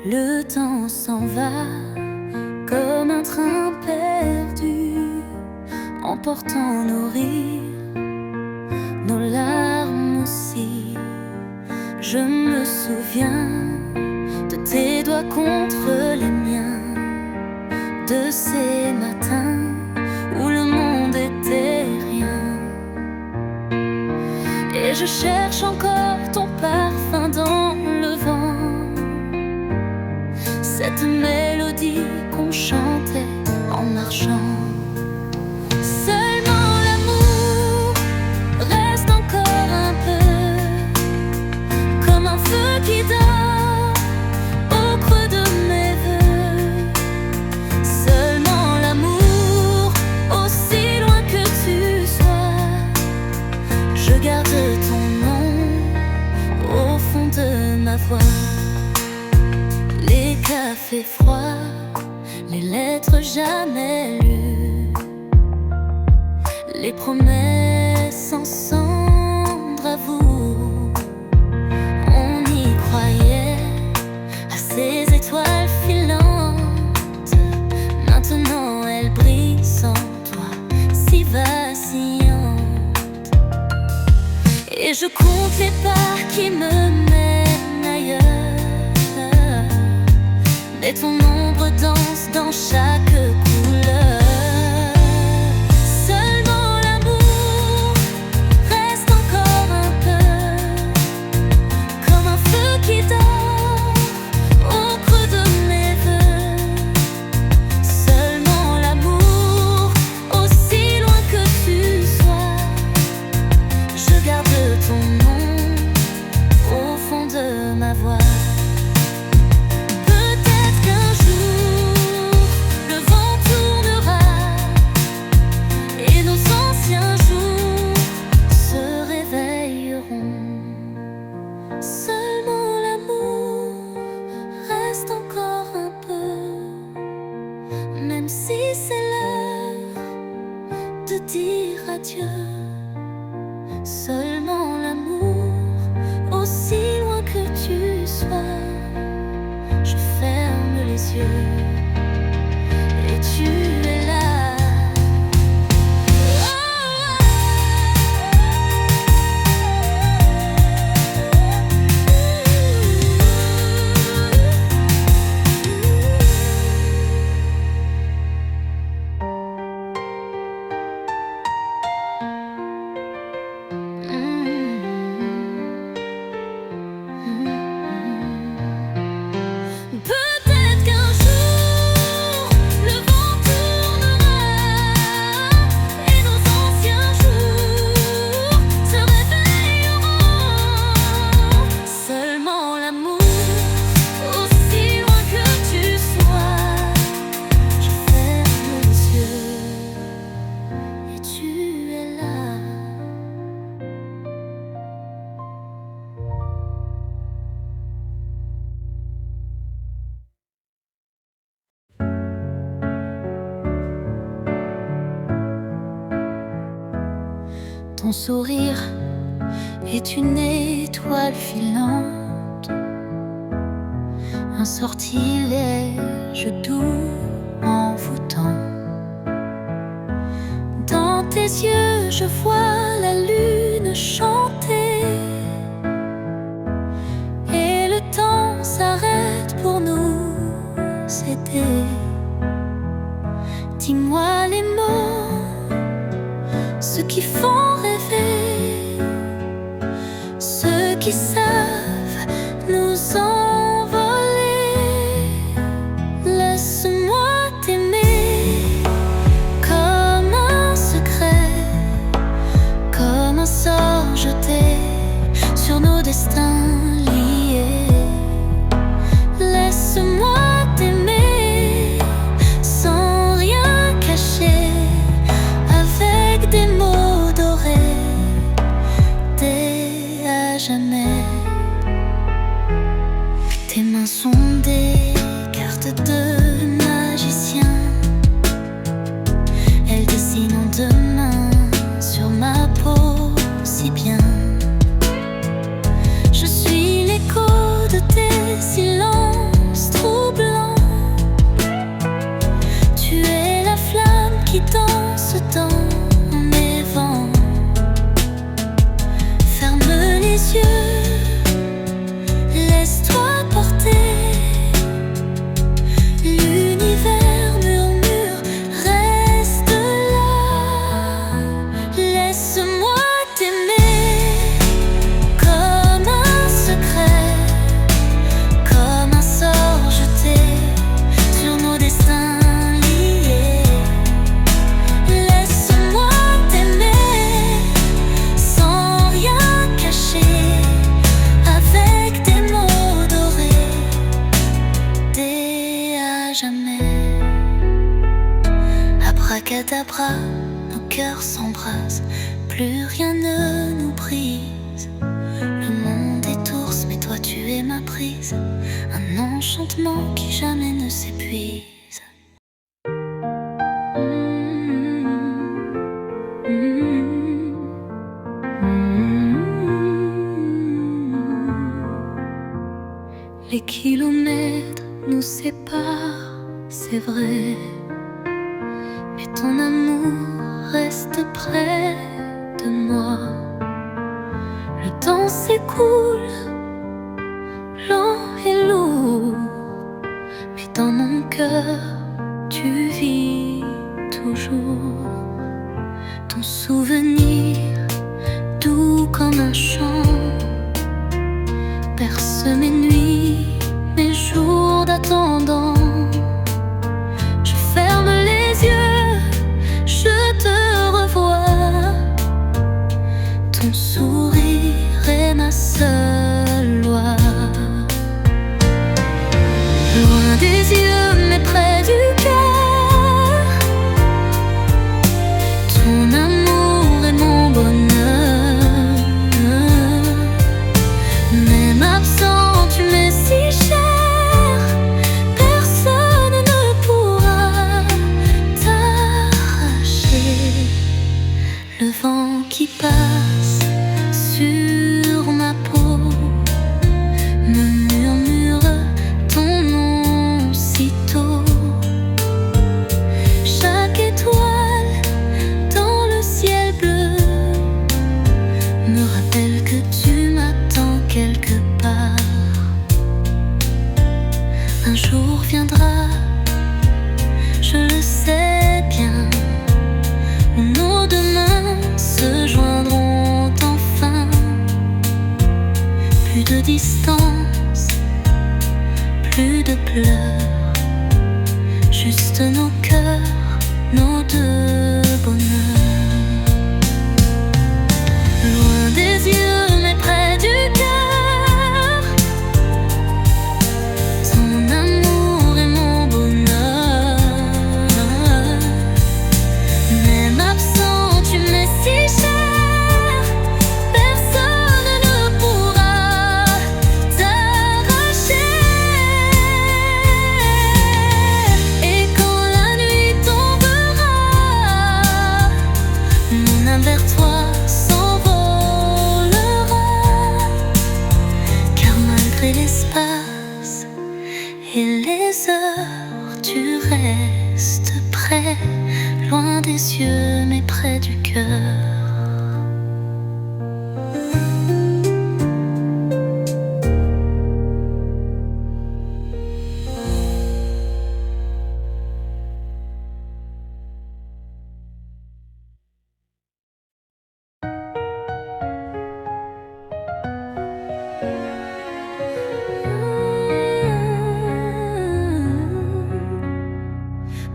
Le temps s'en va comme un train perdu, emportant nos rires, nos larmes aussi. Je me souviens de tes doigts contre les miens, de ces matins où le monde était rien. Et je cherche encore ton parfum dans le vent, cette mélodie qu'on chantait en marchant. Seulement l'amour reste encore un peu, comme un feu qui dort au creux de mes voeux. Seulement l'amour, aussi loin que tu sois, je garde ton nom au fond de ma voix. Les cafés froids, les lettres jamais lues, les promesses en cendres à vous. On y croyait à ces étoiles filantes, maintenant elles brillent sans toi, si vacillantes. Et je compte les pas qui me mènent ailleurs, et ton ombre danse dans chaque couleur. Seulement l'amour reste encore un peu, comme un feu qui dort au creux de mes voeux. Seulement l'amour, aussi loin que tu sois, je garde ton nom au fond de ma voix. Seulement l'amour reste encore un peu, même si c'est l'heure de dire adieu. Seulement l'amour, aussi loin que tu sois, je ferme les yeux et tu es là. Ton sourire est une étoile filante, un sortilège doux envoûtant. Dans tes yeux je vois la lune chanter, et le temps s'arrête pour nous aider. Dis-moi les mots, ceux qui font rêver, ceux qui savent nous envoler. Laisse-moi t'aimer comme un secret, comme un sort jeté sur nos destins liés. Laisse-moi t'aimer sans rien cacher, avec des mots dorés, dès à jamais. Tes mains sont des cartes de magicien, elles dessinent en demain sur ma peau si bien. Je suis l'écho de tes silences bras, nos cœurs s'embrassent, plus rien ne nous brise. Le monde est ours, mais toi tu es ma prise, un enchantement qui jamais ne s'épuise. Les kilomètres nous séparent, c'est vrai, mais ton amour reste près de moi. Le temps s'écoule, lent et lourd, mais dans mon cœur tu vis toujours. Ton souvenir, doux comme un chant, berce mes nuits, mes jours d'attendant. Je ferme les yeux, je te revois. Ton sourire est ma seule loi. Loin des yeux mais près du cœur, ton amour est mon bonheur. Même absent, tu m'es si cher, personne ne pourra t'arracher. Le vent qui passe sur ma peau me murmure ton nom si tôt. Chaque étoile dans le ciel bleu me rappelle que tu m'attends quelque part. Un jour viendra, je le sais bien, où nos deux mains se joindront enfin. Plus de distance, plus de pleurs, juste nos cœurs, nos deux bonheurs. Loin des yeux mais près du cœur, ton amour est mon bonheur. Même absent, tu m'es si cher, personne ne pourra t'arracher. Et quand la nuit tombera, mon âme vers toi s'envolera. Car malgré l'espace et les heures, tu restes près, loin des yeux mais près du cœur.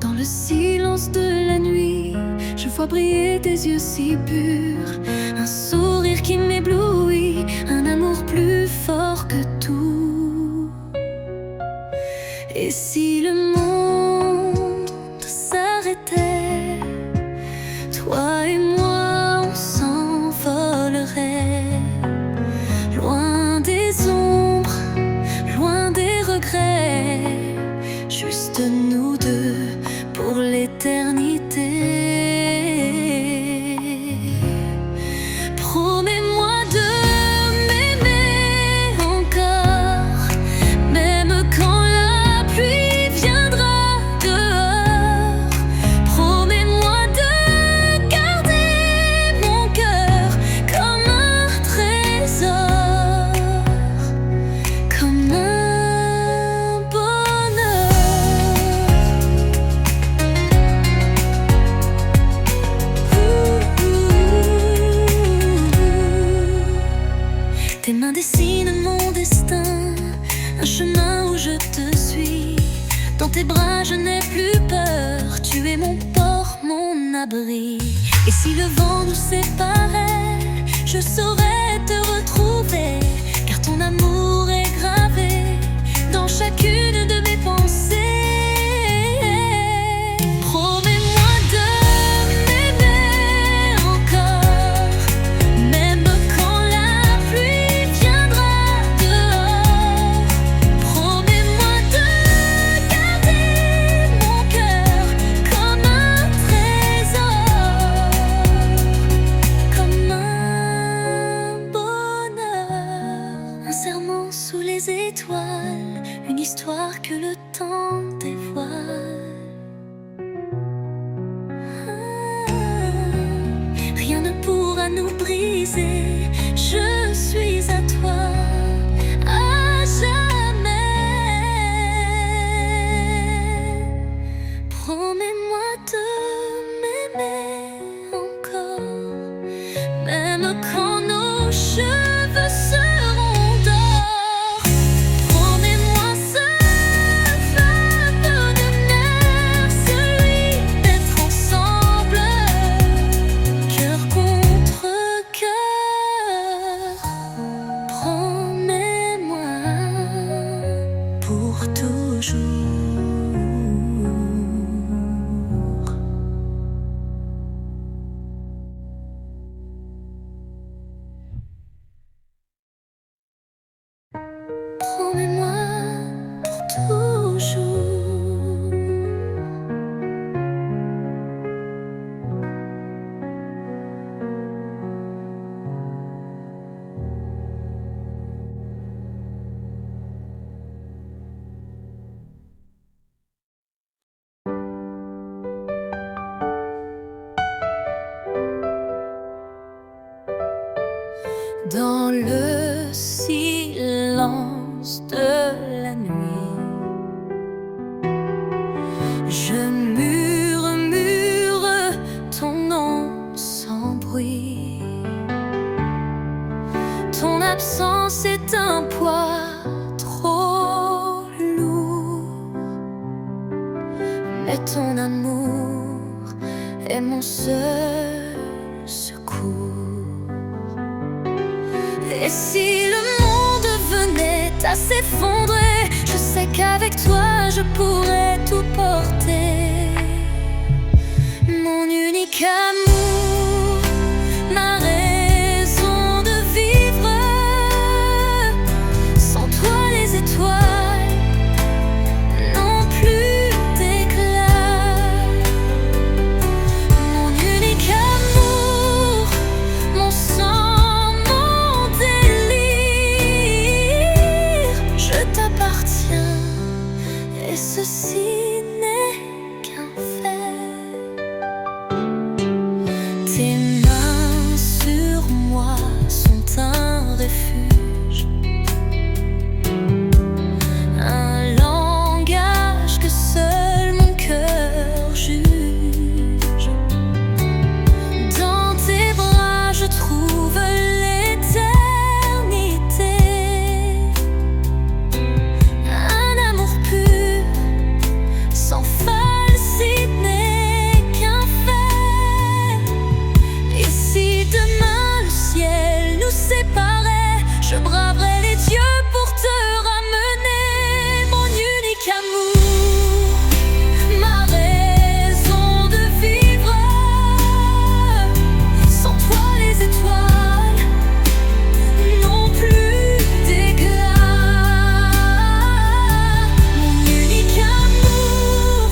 Dans le silence de la nuit, je vois briller tes yeux si purs, un sourire qui m'éblouit, un amour plus fort que tout. Et si le monde s'arrêtait, toi et moi on s'envolerait, loin des ombres, loin des regrets, juste nous deux pour l'éternité. Promets-moi de m'aimer encore, même quand la pluie viendra dehors. Promets-moi de garder mon cœur comme un trésor, comme un bonheur. Tes mains dessinent mon destin, un chemin où je te suis. Dans tes bras je n'ai plus peur, tu es mon port, mon abri. Et si le vent nous séparait, je saurais te retrouver, car ton amour est gravé dans chacune de mes pensées. Promets-moi de étoiles, une histoire que le temps dévoile. Rien ne pourra nous briser, je suis à toi, à jamais. Promets-moi de m'aimer encore, même quand nos cheveux seront d'or. Promets-moi ce vœu bonheur, celui d'être ensemble, cœur contre cœur. Promets-moi pour toujours. Promets-moi pour toujours. Dans le silence de la nuit, je murmure ton nom sans bruit. Ton absence est un poids trop lourd, mais ton amour est mon seul secours. Et si le monde venait à s'effondrer, je sais qu'avec toi je pourrais tout porter. Mon unique amour, ma raison de vivre. Sans toi les étoiles n'ont plus d'éclat. Mon unique amour, mon sang, mon délire, je t'appartiens et ceci n'est qu'un fait. Tes mains sur moi sont un refuge, un langage que seul mon cœur juge. Dans tes bras je trouve l'éternité, un amour pur, sans falsité n'est qu'un fait. Et si demain le ciel nous séparait, je braverais les dieux pour te ramener. Mon unique amour, ma raison de vivre. Sans toi les étoiles n'ont plus d'éclat. Mon unique amour,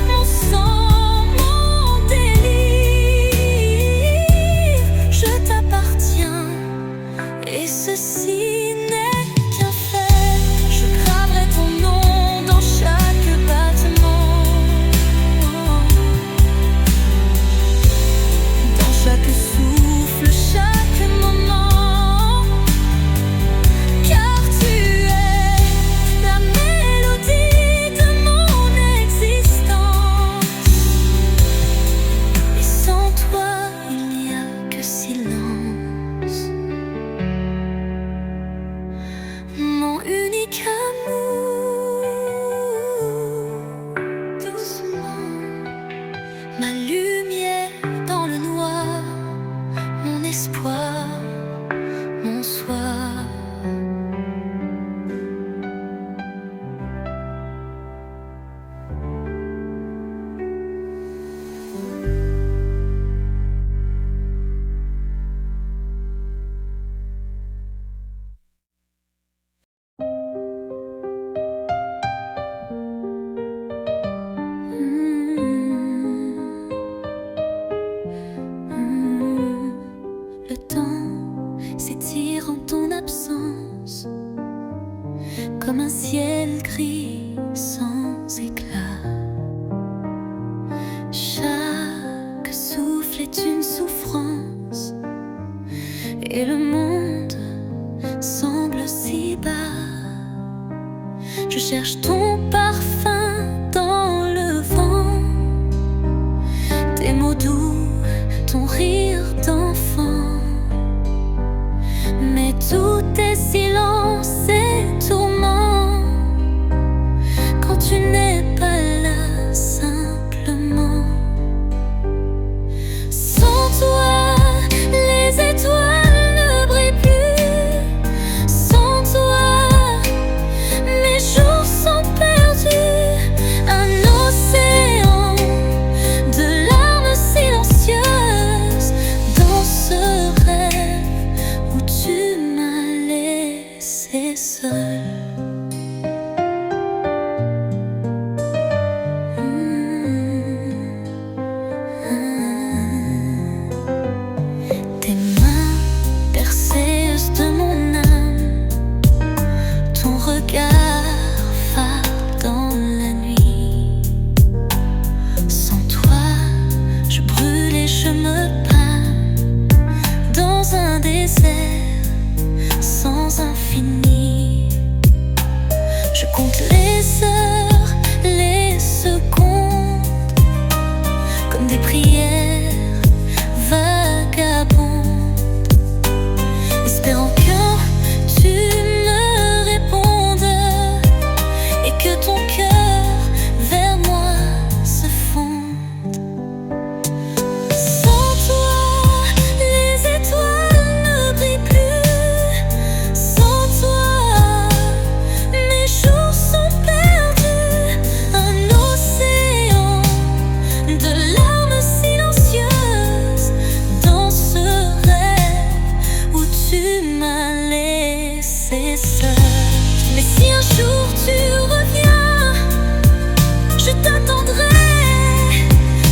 mon sang, mon délire, je t'appartiens et ceci n'est qu'un fait. Je graverai ton nom dans chaque battement, dans chaque souffle, chaque moment, car tu es la mélodie de mon existence. Et sans toi il n'y a que silence. Mon unique amour, doucement, ma lumière dans le noir, mon espoir, mon soir. Le temps s'étire en ton absence. comme un ciel gris sans éclat. Chaque souffle est une souffrance et le monde semble si bas. Je cherche ton parfum dans le vent, tes mots doux, ton rire d'enfant. Mais tout est silence et tourment quand tu n'es pas là simplement. Sans toi, les étoiles ne brillent plus. Sans toi, mes jours sont perdus. Un océan de larmes silencieuses dans ce rêve où tu m'as laissé seule. Tes mains perceuses de mon âme, ton regard phare dans la nuit. Sans toi, je brûle et je me pâme dans un désert sans infini. Je compte les heures, les secondes, comme des prières vagabondes, espérant que tu me répondes et que ton cœur vers moi se fonde. Sans toi, les étoiles ne brillent plus. Sans toi, mes jours sont perdus. Un océan de larmes silencieuses dans ce rêve où tu m'as laissé seule. Mais si un jour tu reviens, je t'attendrai,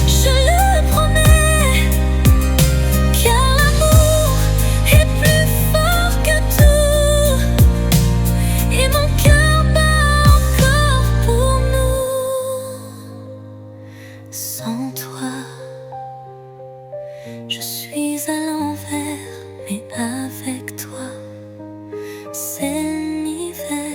je le promets, car l'amour est plus fort que tout et mon cœur bat encore pour nous. Sans toi, je suis à l'envers, mais avec toi, c'est l'hiver.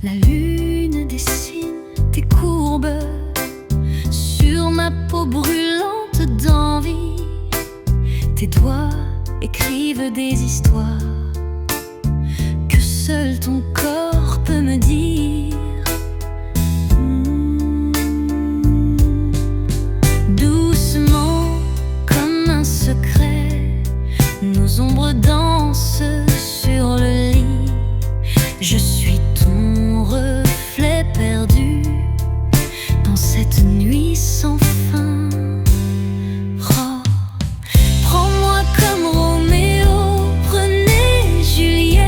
La lune dessine tes courbes sur ma peau brûlante d'envie. Tes doigts écrivent des histoires que seul ton corps peut me dire. Doucement, comme un secret, nos ombres dansent sur le lit. Je suis ton reflet perdu dans cette nuit sans fin. Oh, prends-moi comme Roméo prenait Juliette,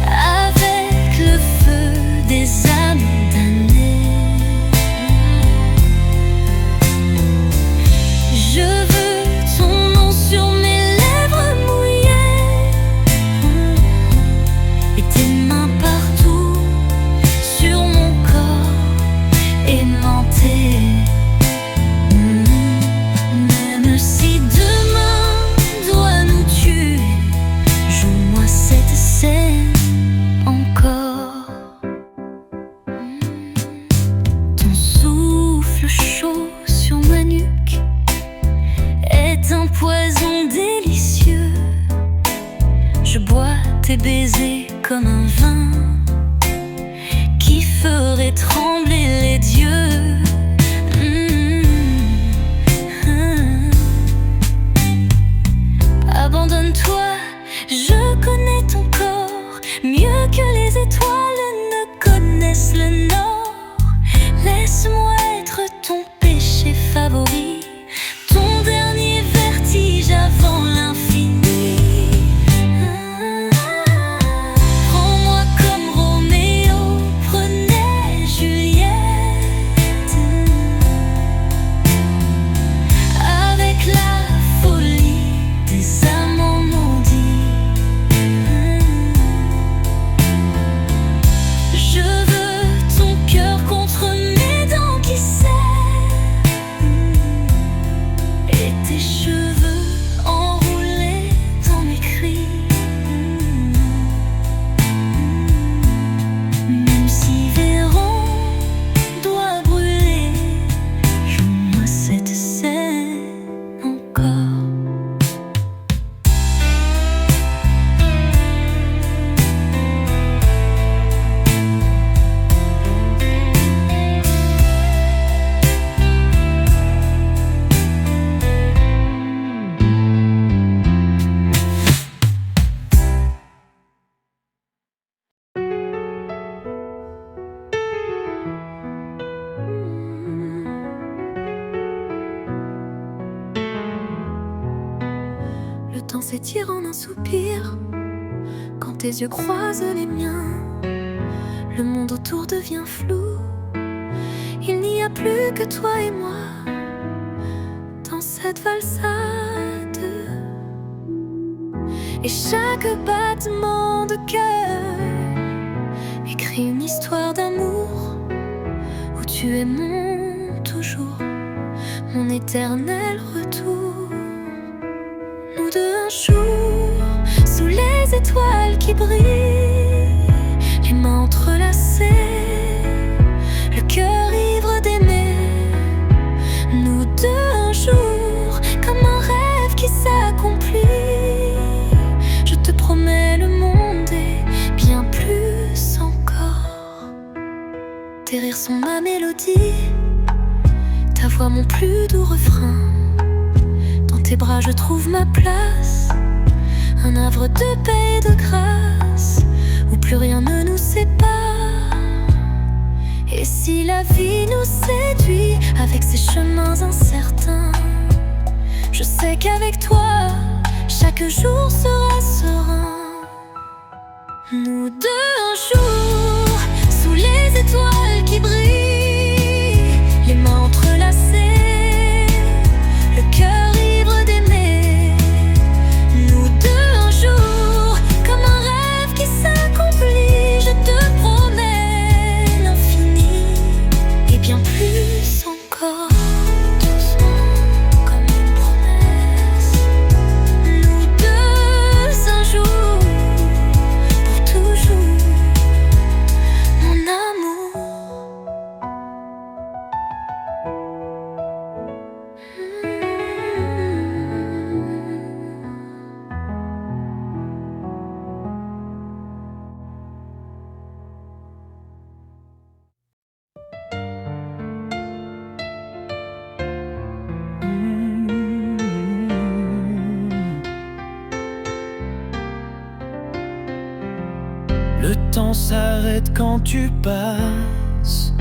avec le feu des âmes damnées. Je veux ton temps s'étire en un soupir. Quand tes yeux croisent les miens, le monde autour devient flou. Il n'y a plus que toi et moi dans cette valse à deux. Et chaque battement de cœur écrit une histoire d'amour où tu es mon toujours, mon éternel retour. Nous deux un jour, sous les étoiles qui brillent, les mains entrelacées, le cœur ivre d'aimer. Nous deux un jour, comme un rêve qui s'accomplit. Je te promets le monde et bien plus encore. Tes rires sont ma mélodie, ta voix mon plus doux refrain. Dans tes bras je trouve ma place, un havre de paix et de grâce, où plus rien ne nous sépare. Et si la vie nous séduit avec ses chemins incertains, je sais qu'avec toi, chaque jour sera serein. Nous deux un jour, sous les étoiles qui brillent, les mains entrelacées, le cœur ivre d'aimer. Nous deux un jour, comme un rêve qui s'accomplit. Je te promets l'infini et bien plus encore. Doucement, comme une promesse. Nous deux un jour, pour toujours, mon amour. Le temps s'arrête quand tu passes.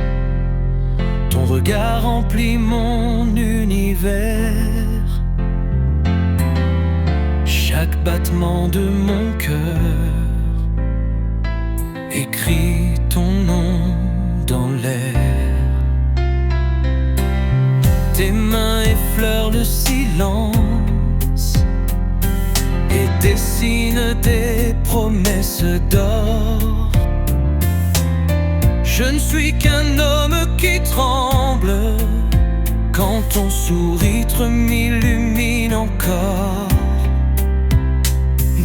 Ton regard remplit mon univers. Chaque battement de mon cœur écrit ton nom dans l'air. Tes mains effleurent le silence et dessinent des promesses d'or. Je ne suis qu'un homme qui tremble quand ton sourire m'illumine encore.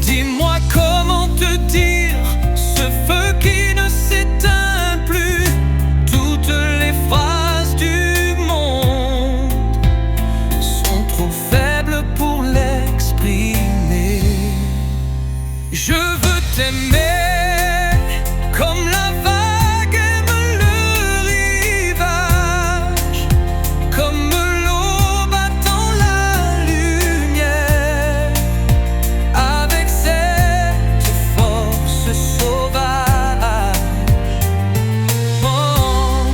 Dis-moi comment te dire ce feu qui ne s'éteint plus. Toutes les phrases du monde sont trop faibles pour l'exprimer. Je veux t'aimer comme la vague aime le rivage, comme l'eau battant la lumière, avec cette force sauvage. Oh,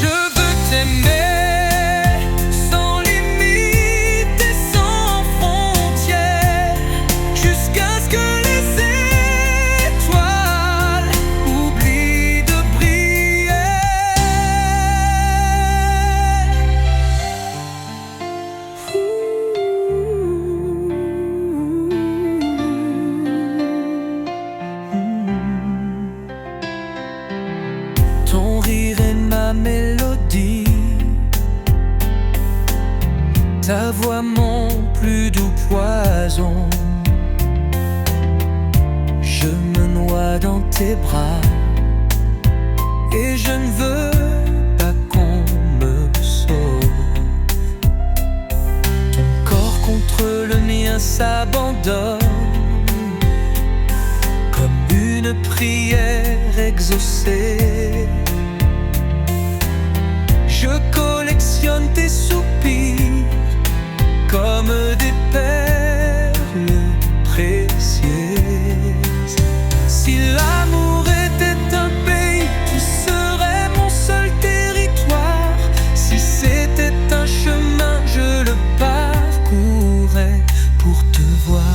je veux t'aimer sans limite et sans frontières, jusqu'à ce que les étoiles oublient de briller. Ton rire est ma mélodie, ta voix mon plus doux poison. Je me noie dans tes bras et je ne veux pas qu'on me sauve. Ton corps contre le mien s'abandonne comme une prière exaucée. Je collectionne tes soupirs comme des perles précieuses. Si l'amour était un pays, tu serais mon seul territoire. Si c'était un chemin, je le parcourrais pour te voir.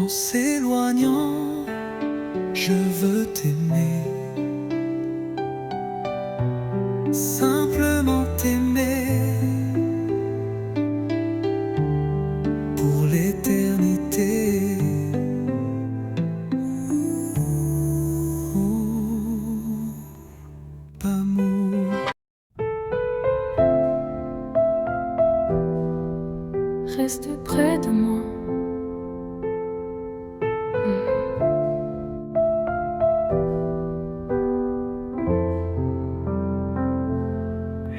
En s'éloignant, je veux t'aimer, simplement t'aimer pour l'éternité. Oh, amour. Reste près de moi.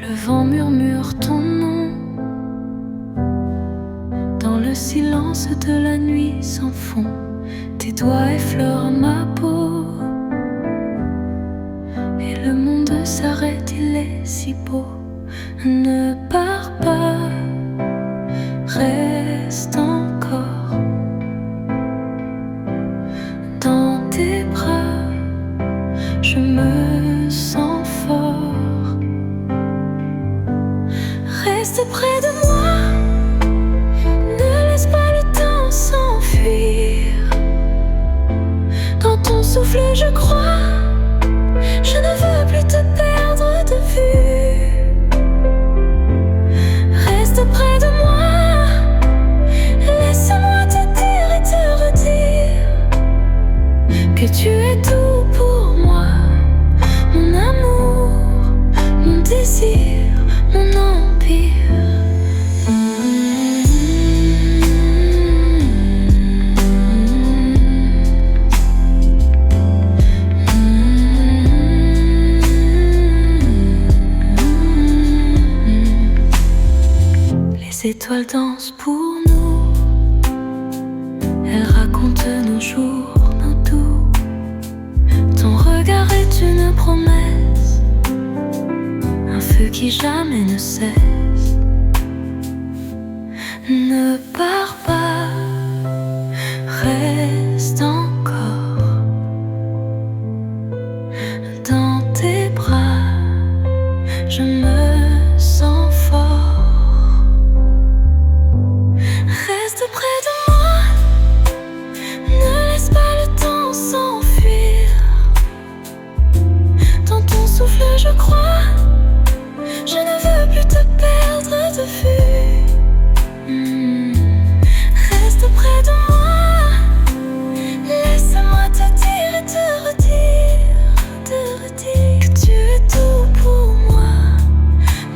Le vent murmure ton nom dans le silence de la nuit sans fond. Tes doigts effleurent ma peau et le monde s'arrête, il est si beau. Ne pars pas, reste encore dans tes bras. Je me sens fort. Reste près de moi, ne laisse pas le temps s'enfuir. Dans ton souffle je crois, je ne veux plus te perdre de vue. Reste près de moi, laisse-moi te dire et te redire que tu es tout pour moi. Mon amour, mon désir, mon empire. Les étoiles dansent pour nous, elles racontent nos jours, nos doux. Ton regard est une promesse, un feu qui jamais ne cesse. Ne pars pas, reste encore dans tes bras. Je me sens fort. Reste près de moi, ne laisse pas le temps s'enfuir. Dans ton souffle je crois, je ne veux plus te perdre de vue. Reste près de moi, laisse-moi te dire et te redire que tu es tout pour moi.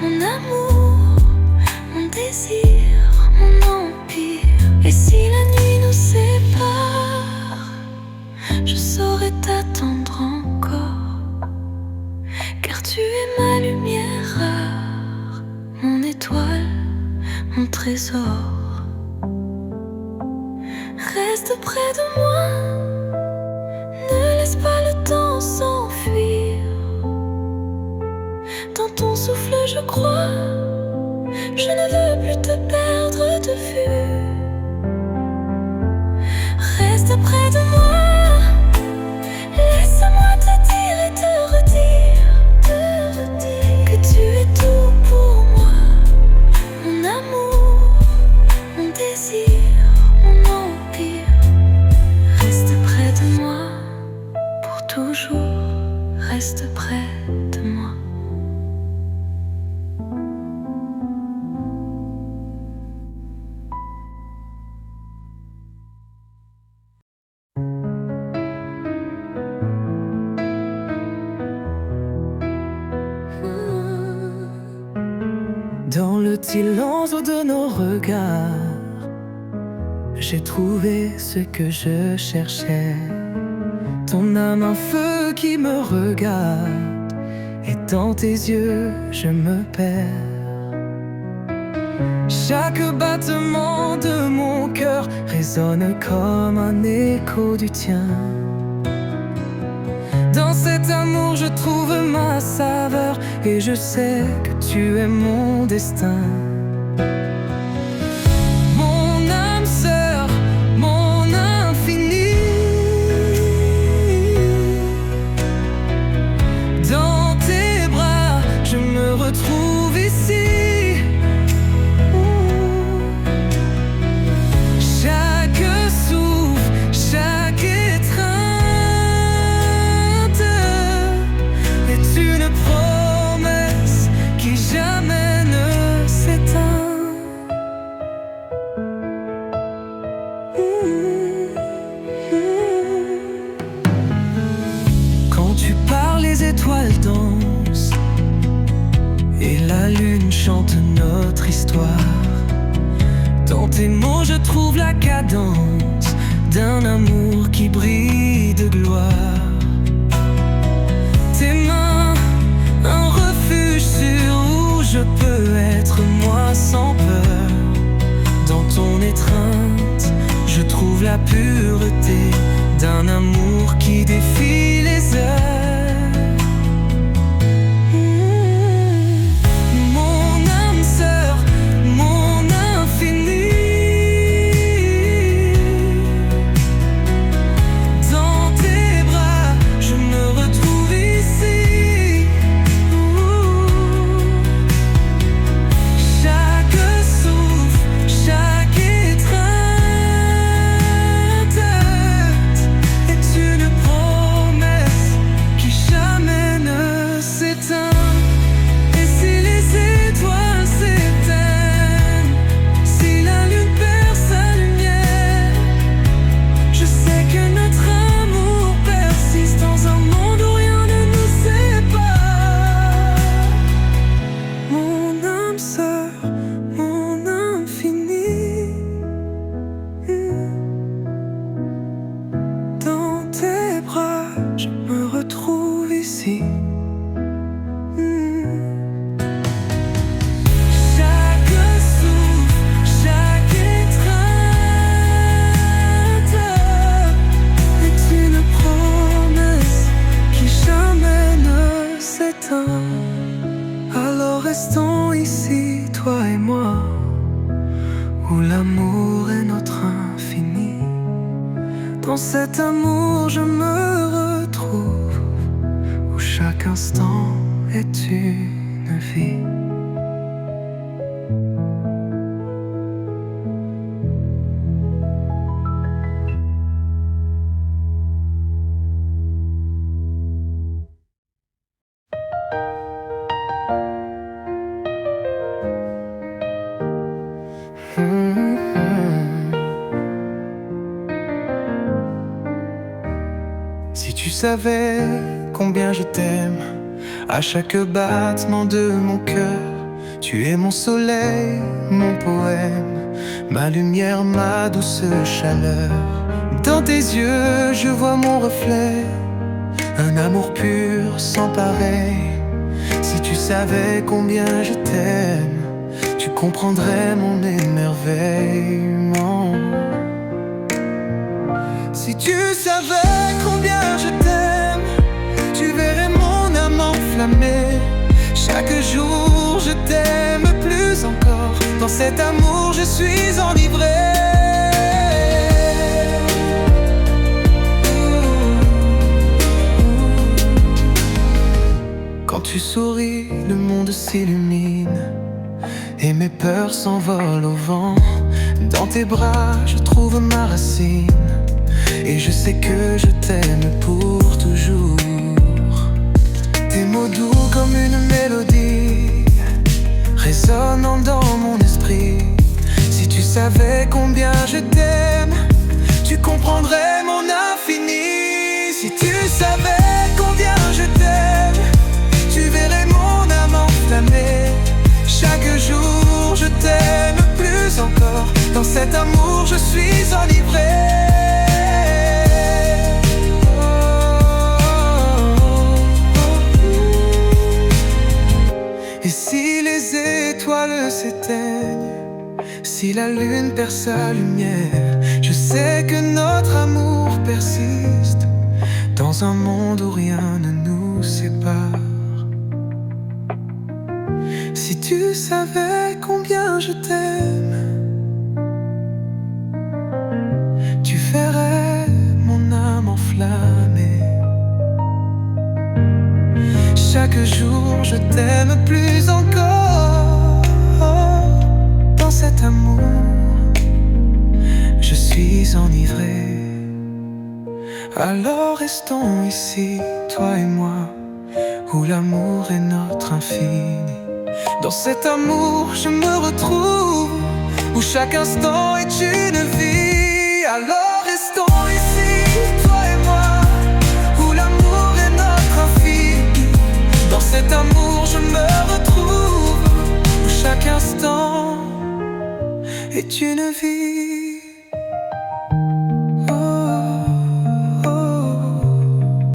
Mon amour, mon désir, mon empire. Et si la nuit nous sépare, je saurais t'attendre encore, car tu es ma lumière rare, mon étoile, mon trésor. Reste près de moi, ne laisse pas le temps s'enfuir. Dans ton souffle je crois, je ne veux plus te perdre de vue. Reste près de moi, laisse-moi te dire et te redire que tu es tout pour moi. Mon amour, mon désir, mon empire. Reste près de moi, pour toujours, reste près de moi. Dans le silence de nos regards, j'ai trouvé ce que je cherchais. Ton âme, un feu qui me regarde, et dans tes yeux, je me perds. Chaque battement de mon cœur résonne comme un écho du tien. Dans cet amour, je trouve ma saveur, et je sais que tu es mon destin. Mon âme sœur, mon infini. Dans tes bras, je me retrouve ici. Chaque souffle tes mots je trouve la cadence d'un amour qui brille de gloire. Tes mains, un refuge sûr où je peux être moi sans peur. Dans ton étreinte, je trouve la pureté d'un amour qui défie les heures. Mon âme sœur, mon infini. Dans tes bras, je me retrouve ici. Chaque souffle, chaque étreinte est une promesse qui jamais ne s'éteint. Et si les étoiles s'éteignent, si la lune perd sa lumière, je sais que notre amour persiste dans un monde où rien ne nous sépare. Mon âme sœur, mon infini. Dans tes bras, je me retrouve ici. Chaque souffle, chaque étreinte est une promesse qui jamais ne s'éteint. Alors restons ici, toi et moi, où l'amour est notre infini. Dans cet amour je me retrouve, où chaque instant est une vie. Si tu savais combien je t'aime, à chaque battement de mon cœur, tu es mon soleil, mon poème, ma lumière, ma douce chaleur. Dans tes yeux, je vois mon reflet, un amour pur sans pareil. Si tu savais combien je t'aime, tu comprendrais mon émerveillement. Si tu savais combien je t'aime, tu verrais mon âme enflammée. Chaque jour je t'aime plus encore, dans cet amour je suis enivré. Quand tu souris, le monde s'illumine et mes peurs s'envolent au vent. Dans tes bras, je trouve ma racine et je sais que je t'aime pour toujours. Tes mots doux comme une mélodie, résonnant dans mon esprit. Si tu savais combien je t'aime, tu comprendrais mon infini. Si tu savais combien je t'aime, tu verrais mon âme enflammée. Chaque jour je t'aime plus encore, dans cet amour je suis enivré. Et si les étoiles s'éteignent, si la lune perd sa lumière, je sais que notre amour persiste dans un monde où rien ne nous sépare. Si tu savais combien je t'aime, tu verrais mon âme enflammée. Chaque jour je t'aime plus encore, dans cet amour je suis enivré. Alors restons ici, toi et moi, où l'amour est notre infini. Dans cet amour je me retrouve, où chaque instant est une vie. Alors restons ici, toi et moi, où l'amour est notre infini. Dans cet amour je me retrouve, où chaque instant est une vie